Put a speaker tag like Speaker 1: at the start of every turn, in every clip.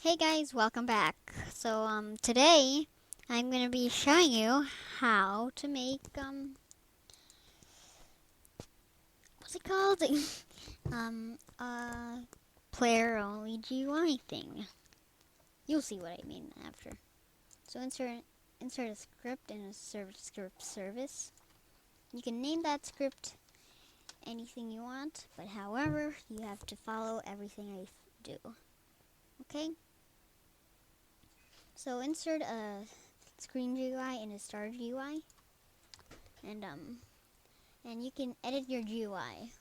Speaker 1: Hey guys, welcome back. Today I'm going to be showing you how to make what's it called? A player only GUI thing. You'll see what I mean after. So insert a script in a script service. You can name that script anything you want, but however, you have to follow everything I do. Okay? So insert a screen GUI in a star GUI, and you can edit your GUI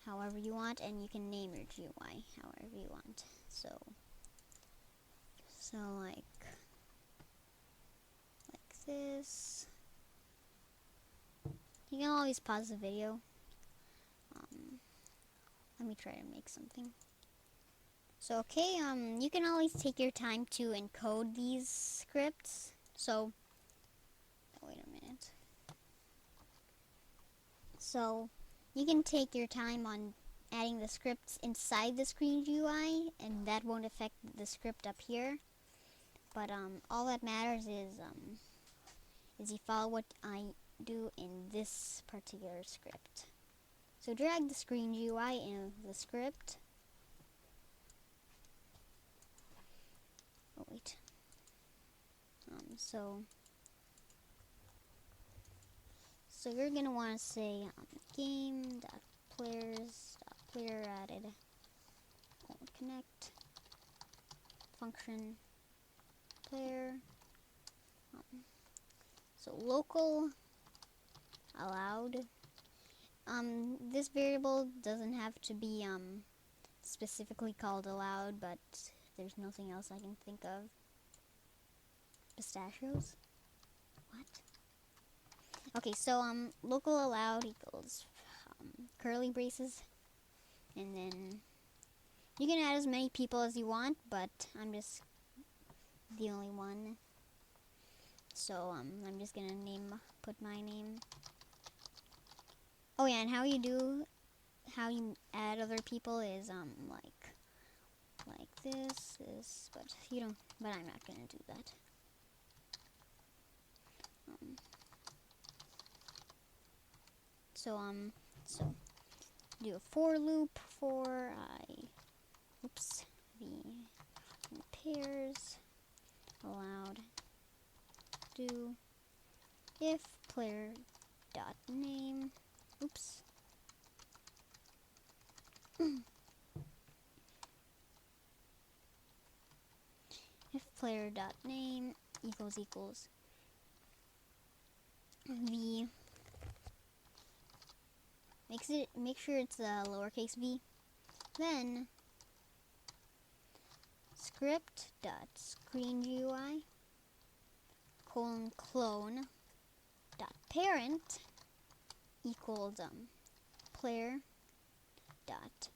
Speaker 1: however you want, and you can name your GUI however you want. So like this. You can always pause the video. Let me try to make something. So okay, you can always take your time to encode these scripts. So wait a minute. So you can take your time on adding the scripts inside the screen GUI, and that won't affect the script up here. But all that matters is you follow what I do in this particular script. So drag the screen GUI in the script. Oh wait. So you're gonna want to say game.players.player added connect function player. So local allowed. This variable doesn't have to be specifically called allowed, but there's nothing else I can think of. Pistachios? What? Okay, so local allowed equals curly braces, and then you can add as many people as you want, but I'm just the only one. So I'm just gonna put my name. Oh yeah, and how you add other people is like this, but I'm not gonna do that. So do a for loop for the pairs allowed do if player dot name if player dot name equals v, make sure it's lowercase v, then script dot screen GUI clone dot parent equals player dot,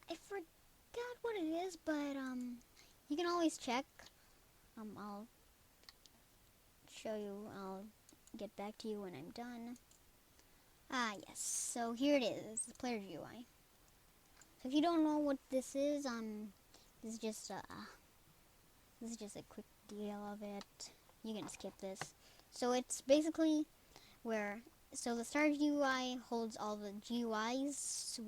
Speaker 1: I forgot what it is, but you can always check. I'll show you. I'll get back to you when I'm done. Yes. So here it is, the player GUI. So if you don't know what this is this is just a quick deal of it. You can skip this. So it's basically so the star GUI holds all the GUIs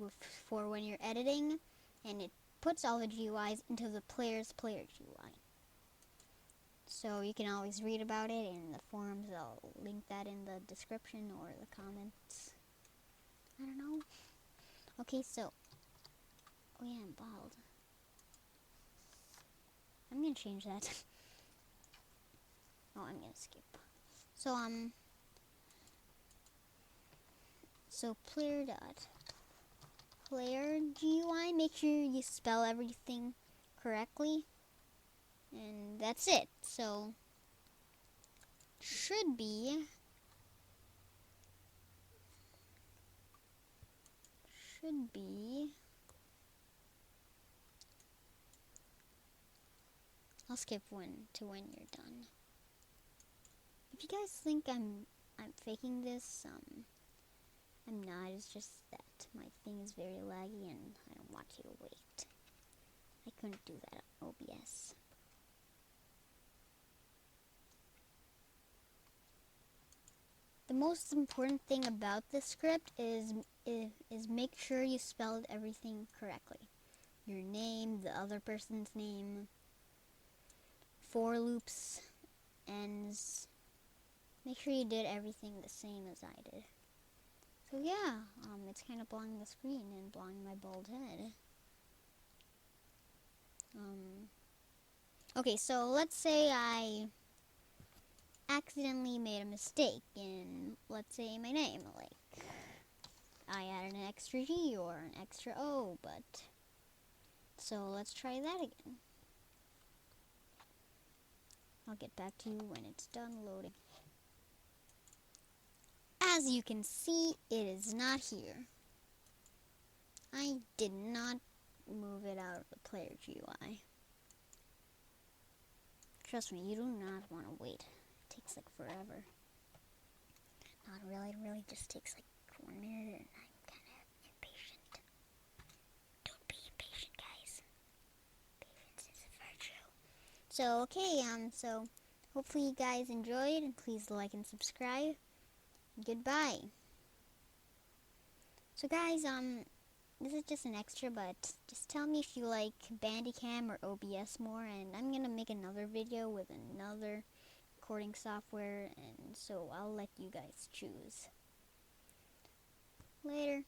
Speaker 1: for when you're editing, and it puts all the GUIs into the player GUI. So you can always read about it in the forums. I'll link that in the description or the comments. I don't know. Okay, so oh yeah, I'm bald. I'm gonna change that. Oh, I'm gonna skip. So player GUI, make sure you spell everything correctly, and that's it. So should be I'll skip when you're done. If you guys think I'm faking this, I'm not. It's just that my thing is very laggy and I don't want you to wait. I couldn't do that on OBS. The most important thing about this script is make sure you spelled everything correctly. Your name, the other person's name, for loops, ends. Make sure you did everything the same as I did. So yeah, it's kind of blocking the screen and blocking my bald head. Okay, so let's say I accidentally made a mistake in, let's say, my name. Like, I added an extra G or an extra O, but... So let's try that again. I'll get back to you when it's done loading. As you can see, it is not here. I did not move it out of the player GUI. Trust me, you do not want to wait. It takes like forever. Not really, it really just takes like 1 minute and I'm kind of impatient. Don't be impatient, guys. Patience is a virtue. So, okay, so hopefully you guys enjoyed and please like and subscribe. Goodbye. So guys, this is just an extra, but just tell me if you like Bandicam or OBS more, and I'm gonna make another video with another recording software, and so I'll let you guys choose. Later.